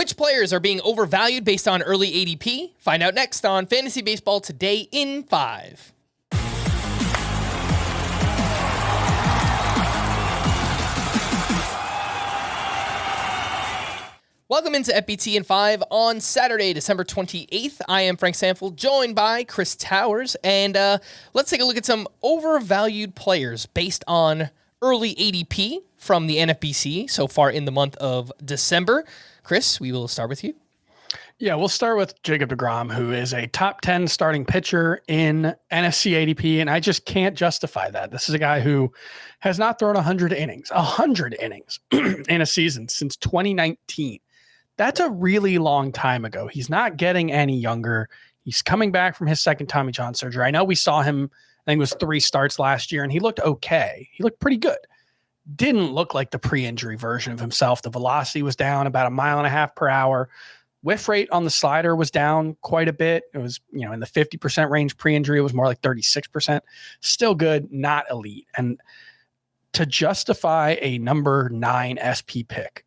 Which players are being overvalued based on early ADP? Find out next on Fantasy Baseball Today in 5. Welcome into FBT in 5 on Saturday, December 28th. I am Frank Stampfl, joined by Chris Towers, and let's take a look at some overvalued players based on early ADP from the NFBC so far in the month of December. Chris, we will start with you. Yeah, we'll start with Jacob deGrom, who is a top 10 starting pitcher in NFC ADP, and I just can't justify that. This is a guy who has not thrown 100 innings in a season since 2019. That's a really long time ago. He's not getting any younger. He's coming back from his second Tommy John surgery. I know we saw him, I think it was 3 starts last year, and he looked okay. He looked pretty good. Didn't look like the pre-injury version of himself. The velocity was down about 1.5 miles per hour. Whiff rate on the slider was down quite a bit. It was, in the 50% range pre-injury. It was more like 36%. Still good, not elite. And to justify a number 9 SP pick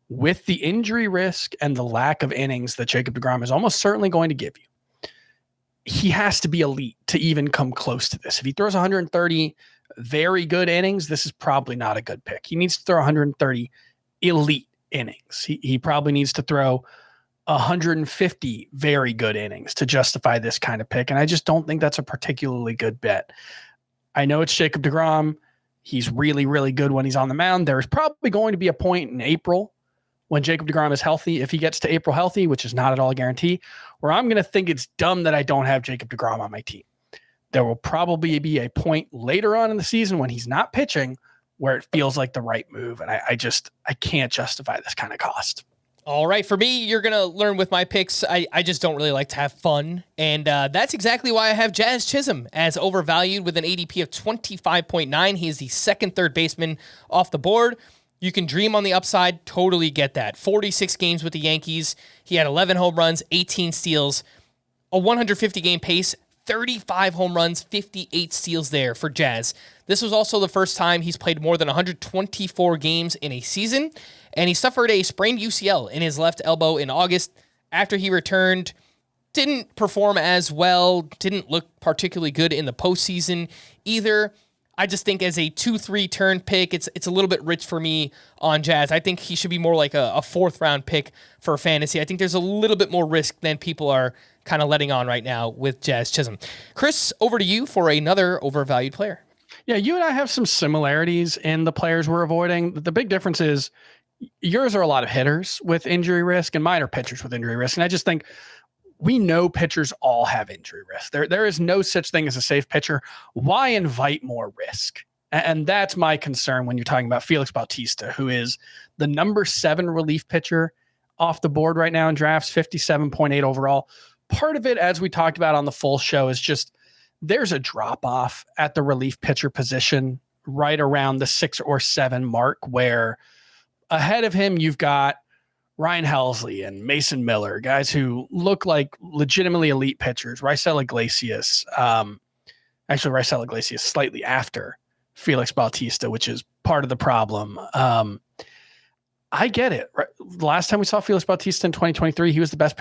with the injury risk and the lack of innings that Jacob deGrom is almost certainly going to give you, he has to be elite to even come close to this. If he throws 130 very good innings, this is probably not a good pick. He needs to throw 130 elite innings. He probably needs to throw 150 very good innings to justify this kind of pick. And I just don't think that's a particularly good bet. I know it's Jacob deGrom. He's really, really good when he's on the mound. There's probably going to be a point in April when Jacob deGrom is healthy, if he gets to April healthy, which is not at all a guarantee, where I'm going to think it's dumb that I don't have Jacob deGrom on my team. There will probably be a point later on in the season when he's not pitching where it feels like the right move. And I can't justify this kind of cost. All right, for me, you're going to learn with my picks. I just don't really like to have fun, and that's exactly why I have Jazz Chisholm as overvalued with an ADP of 25.9. He is the second third baseman off the board. You can dream on the upside, totally get that. 46 games with the Yankees. He had 11 home runs, 18 steals, a 150-game pace, 35 home runs, 58 steals there for Jazz. This was also the first time he's played more than 124 games in a season, and he suffered a sprained UCL in his left elbow in August. After he returned, didn't perform as well, didn't look particularly good in the postseason either. I just think as a 2-3 turn pick, it's a little bit rich for me on Jazz. I think he should be more like a 4th round pick for fantasy. I think there's a little bit more risk than people are kind of letting on right now with Jazz Chisholm. Chris, over to you for another overvalued player. Yeah, you and I have some similarities in the players we're avoiding. The big difference is yours are a lot of hitters with injury risk and mine are pitchers with injury risk. And I just think we know pitchers all have injury risk. There is no such thing as a safe pitcher. Why invite more risk? And that's my concern when you're talking about Felix Bautista, who is the number 7 relief pitcher off the board right now in drafts, 57.8 overall. Part of it, as we talked about on the full show, is just there's a drop-off at the relief pitcher position right around the 6 or 7 mark, where ahead of him you've got Ryan Helsley and Mason Miller, guys who look like legitimately elite pitchers. Raisel Iglesias, Raisel Iglesias slightly after Felix Bautista, which is part of the problem. I get it. The last time we saw Felix Bautista in 2023, he was the best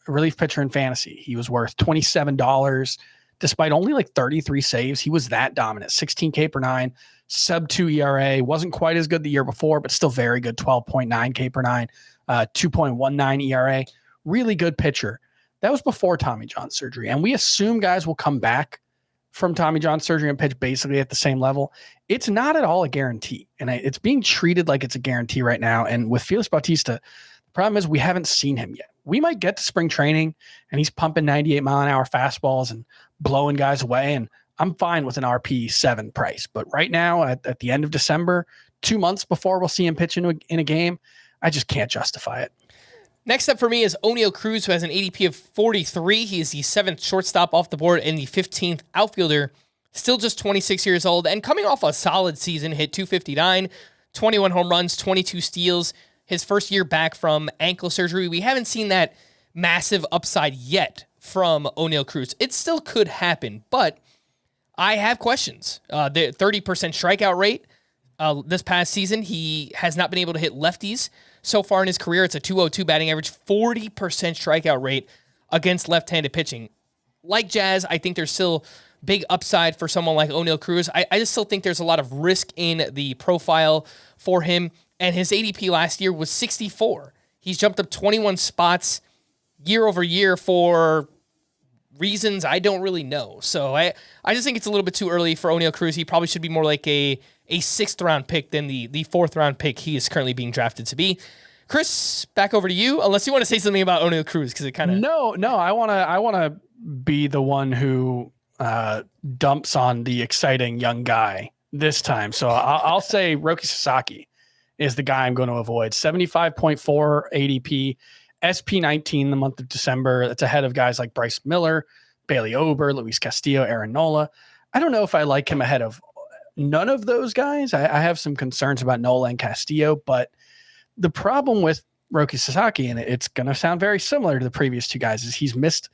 relief pitcher in fantasy. He was worth $27, despite only like 33 saves. He was that dominant. 16 K per 9, sub 2 ERA. Wasn't quite as good the year before, but still very good. 12.9 K per 9. 2.19 ERA, really good pitcher. That was before Tommy John surgery. And we assume guys will come back from Tommy John surgery and pitch basically at the same level. It's not at all a guarantee. And it's being treated like it's a guarantee right now. And with Felix Bautista, the problem is we haven't seen him yet. We might get to spring training and he's pumping 98 mile an hour fastballs and blowing guys away. And I'm fine with an RP7 price. But right now at the end of December, 2 months before we'll see him pitch in a game, I just can't justify it. Next up for me is Oneil Cruz, who has an ADP of 43. He is the 7th shortstop off the board and the 15th outfielder. Still just 26 years old and coming off a solid season, hit 259, 21 home runs, 22 steals. His first year back from ankle surgery. We haven't seen that massive upside yet from Oneil Cruz. It still could happen, but I have questions. The 30% strikeout rate, This past season, he has not been able to hit lefties so far in his career. It's a 202 batting average, 40% strikeout rate against left-handed pitching. Like Jazz, I think there's still big upside for someone like O'Neal Cruz. I just still think there's a lot of risk in the profile for him, and his ADP last year was 64. He's jumped up 21 spots year over year for reasons I don't really know. So I just think it's a little bit too early for O'Neal Cruz. He probably should be more like a 6th round pick than the 4th round pick he is currently being drafted to be. Chris, back over to you, unless you want to say something about O'Neal Cruz, because it kind of... No, I want to be the one who dumps on the exciting young guy this time. So I'll say Roki Sasaki is the guy I'm going to avoid. 75.4 ADP, SP19 the month of December. That's ahead of guys like Bryce Miller, Bailey Ober, Luis Castillo, Aaron Nola. I don't know if I like him ahead of none of those guys. I have some concerns about Nola and Castillo, but the problem with Roki Sasaki, and it's going to sound very similar to the previous two guys, is he's missed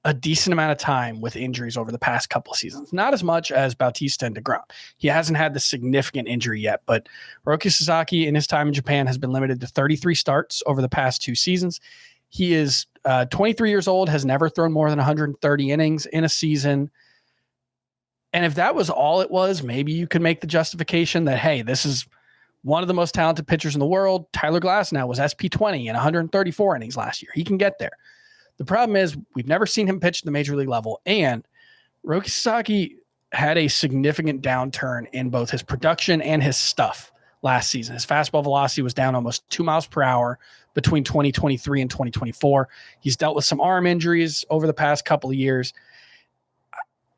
a decent amount of time with injuries over the past couple of seasons. Not as much as Bautista and deGrom. He hasn't had the significant injury yet, but Roki Sasaki in his time in Japan has been limited to 33 starts over the past 2 seasons. He is 23 years old, has never thrown more than 130 innings in a season. And if that was all it was, maybe you could make the justification that, hey, this is one of the most talented pitchers in the world. Tyler Glasnow was SP20 in 134 innings last year. He can get there. The problem is we've never seen him pitch at the major league level, and Roki Sasaki had a significant downturn in both his production and his stuff last season. His fastball velocity was down almost 2 miles per hour between 2023 and 2024. He's dealt with some arm injuries over the past couple of years.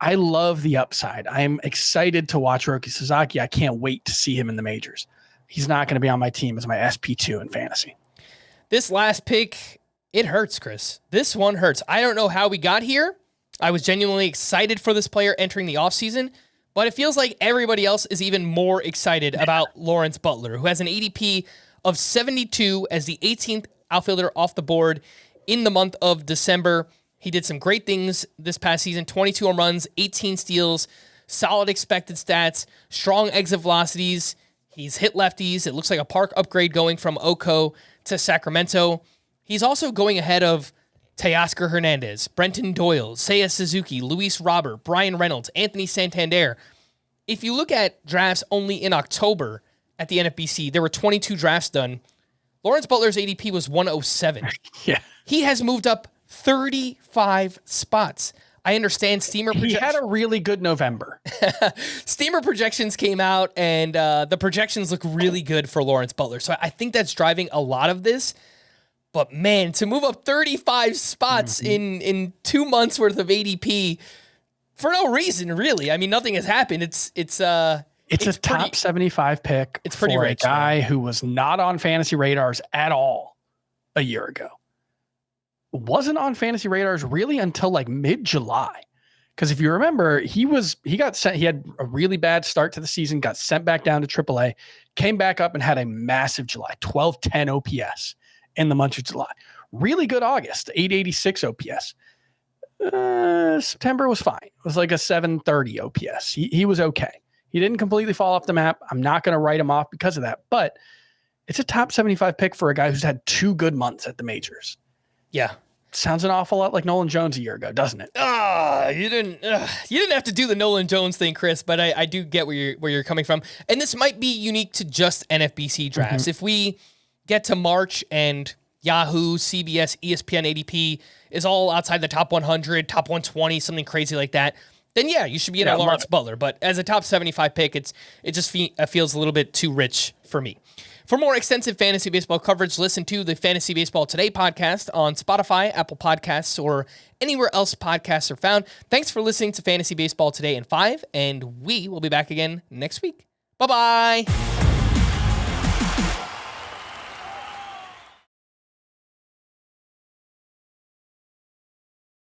I love the upside. I'm excited to watch Roki Sasaki. I can't wait to see him in the majors. He's not going to be on my team as my SP2 in fantasy. This last pick, it hurts, Chris. This one hurts. I don't know how we got here. I was genuinely excited for this player entering the offseason, but it feels like everybody else is even more excited about Lawrence Butler, who has an ADP of 72 as the 18th outfielder off the board in the month of December. He did some great things this past season, 22 home runs, 18 steals, solid expected stats, strong exit velocities. He's hit lefties. It looks like a park upgrade going from Oko to Sacramento. He's also going ahead of Teoscar Hernandez, Brenton Doyle, Seiya Suzuki, Luis Robert, Brian Reynolds, Anthony Santander. If you look at drafts only in October at the NFBC, there were 22 drafts done. Lawrence Butler's ADP was 107. Yeah. He has moved up 35 spots. I understand Steamer projections. He had a really good November. Steamer projections came out, and the projections look really good for Lawrence Butler. So I think that's driving a lot of this. But man, to move up 35 spots in 2 months worth of ADP for no reason, really. I mean, nothing has happened. It's a top 75 pick. It's pretty for rich, a guy who was not on fantasy radars at all a year ago. Wasn't on fantasy radars really until like mid-July. Because if you remember, he got sent. He had a really bad start to the season, got sent back down to AAA, came back up and had a massive July, 1210 OPS in the month of July. Really good August, 886 OPS. September was fine. It was like a 730 OPS. He was okay. He didn't completely fall off the map. I'm not going to write him off because of that, but it's a top 75 pick for a guy who's had 2 good months at the majors. Yeah. Sounds an awful lot like Nolan Jones a year ago, doesn't it? You didn't have to do the Nolan Jones thing, Chris, but I do get where you're coming from. And this might be unique to just NFBC drafts. If we get to March and Yahoo, CBS, ESPN ADP is all outside the top 100, top 120, something crazy like that, then yeah, you should be in a Lawrence Butler. But as a top 75 pick, it just feels a little bit too rich for me. For more extensive fantasy baseball coverage, listen to the Fantasy Baseball Today podcast on Spotify, Apple Podcasts, or anywhere else podcasts are found. Thanks for listening to Fantasy Baseball Today in 5, and we will be back again next week. Bye-bye.